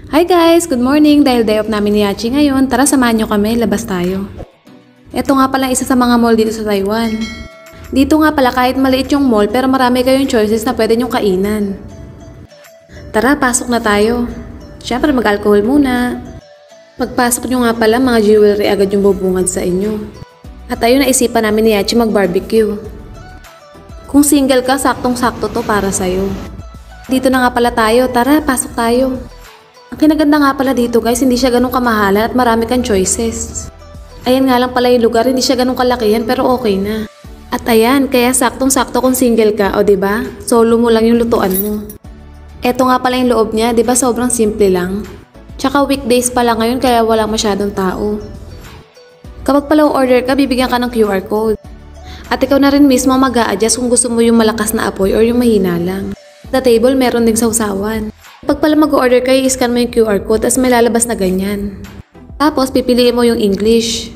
Hi guys! Good morning! Dahil day off namin ni Yachi ngayon, tara samahan nyo kami, labas tayo. Ito nga pala isa sa mga mall dito sa Taiwan. Dito nga pala kahit maliit yung mall pero marami kayong choices na pwede nyong kainan. Tara, pasok na tayo. Siyempre mag-alcohol muna. Pagpasok nyo nga pala mga jewelry agad yung bubungad sa inyo. At ayun naisipan namin ni Yachi mag-barbecue. Kung single ka, saktong-sakto to para sa'yo. Dito na nga pala tayo, tara pasok tayo. Ang kinaganda nga pala dito guys, hindi siya ganun kamahalan at marami kang choices. Ayan nga lang pala yung lugar, hindi siya ganun kalakihan pero okay na. At ayan, kaya saktong-sakto kung single ka, o diba? Solo mo lang yung lutuan mo. Eto nga pala yung loob niya, diba sobrang simple lang. Tsaka weekdays pala ngayon kaya walang masyadong tao. Kapag pala order ka, bibigyan ka ng QR code. At ikaw na rin mismo mag-a-adjust kung gusto mo yung malakas na apoy or yung mahina lang. Sa table, meron ding sausawan. Pag pala mag-order ka, i-scan mo yung QR code as may lalabas na ganyan. Tapos, pipiliin mo yung English.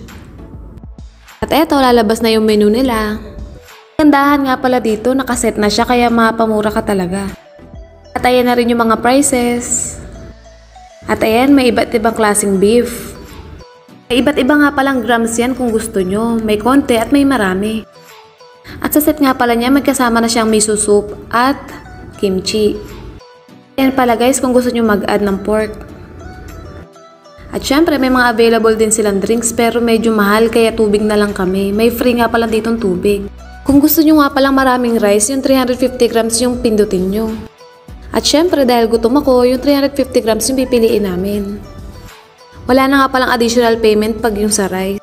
At eto, lalabas na yung menu nila. Gandahan nga pala dito, nakaset na siya kaya mapamura ka talaga. At ayan na rin yung mga prices. At ayan, may iba't ibang klaseng beef. May iba't iba nga palang grams yan kung gusto nyo. May konti at may marami. At sa set nga pala niya, may kasama na siyang miso soup at kimchi. Ayan pala guys kung gusto nyo mag-add ng pork. At syempre may mga available din silang drinks pero medyo mahal kaya tubig na lang kami. May free nga pala ditong tubig. Kung gusto nyo nga palang maraming rice, yung 350 grams yung pindutin nyo. At syempre dahil gutom ako, yung 350 grams yung pipiliin namin. Wala na nga palang additional payment pag yung sa rice.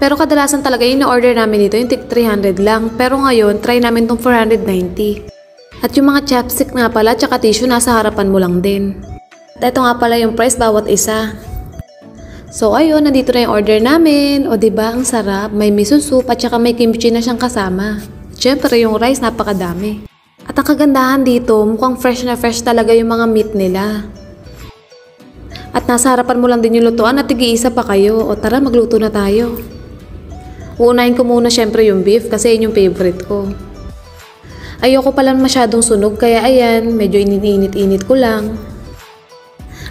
Pero kadalasan talaga yung na-order namin dito yung tig 300 lang. Pero ngayon, try namin tong 490. At yung mga chopstick nga pala tsaka tissue nasa harapan mo lang din. At ito nga pala yung price bawat isa. So ayun, nandito na yung order namin. O diba, ang sarap. May miso soup at tsaka may kimchi na siyang kasama. At syempre yung rice napakadami. At ang kagandahan dito, mukhang fresh na fresh talaga yung mga meat nila. At nasa harapan mo lang din yung lutuan at tig-iisa pa kayo. O tara, magluto na tayo. Uunahin ko muna syempre yung beef kasi yun yung favorite ko. Ayoko pala masyadong sunog kaya ayan, medyo ininit-init ko lang.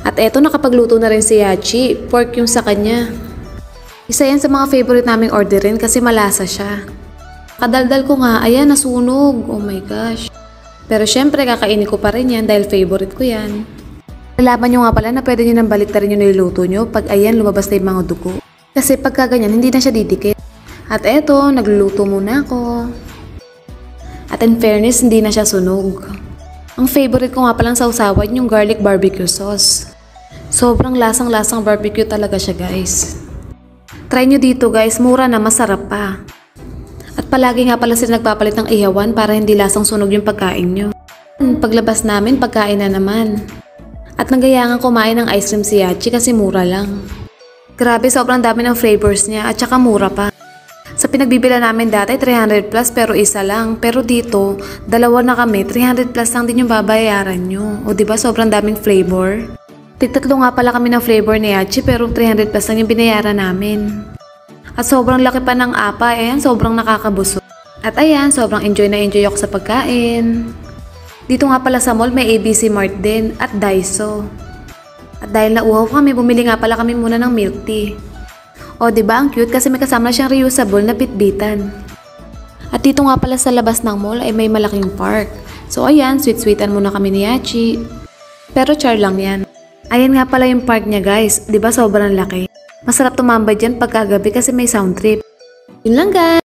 At eto nakapagluto na rin si Yachi, pork yung sa kanya. Isa yan sa mga favorite naming orderin kasi malasa siya. Kadaldal ko nga, ayan nasunog, oh my gosh. Pero syempre kakainin ko pa rin yan dahil favorite ko yan. Nalaman nyo nga pala na pwede nyo nang baliktarin yung niluto nyo pag ayan lumabas na yung mga dugo. Kasi pagka ganyan hindi na siya didikit. At eto, nagluluto muna ako. At in fairness, hindi na siya sunog. Ang favorite ko nga palang sausawan yung garlic barbecue sauce. Sobrang lasang-lasang barbecue talaga siya guys. Try nyo dito guys, mura na masarap pa. At palagi nga pala sila nagpapalit ng ihawan para hindi lasang sunog yung pagkain nyo. Paglabas namin, pagkain na naman. At nagayangan kumain ng ice cream si Yachi kasi mura lang. Grabe, sobrang dami ng flavors niya at saka mura pa. Sa pinagbibila namin dati 300 plus pero isa lang. Pero dito, dalawa na kami, 300 plus lang din yung babayaran nyo. O diba sobrang daming flavor? Tigtatlo nga pala kami ng flavor ni Yachi pero 300 plus lang yung binayaran namin. At sobrang laki pa ng apa, ayan sobrang nakakabusog. At ayan, sobrang enjoy na enjoy ako sa pagkain. Dito nga pala sa mall may ABC Mart din at Daiso. At dahil nauhaw kami, bumili nga pala kami muna ng milk tea. O diba ang cute kasi may kasama siyang reusable na bitbitan. At dito nga pala sa labas ng mall ay may malaking park. So ayan, sweet-sweetan muna kami ni Yachi. Pero char lang yan. Ayan nga pala yung park niya guys, diba sobrang laki. Masarap tumambay dyan pagkagabi kasi may sound trip. Yun lang guys!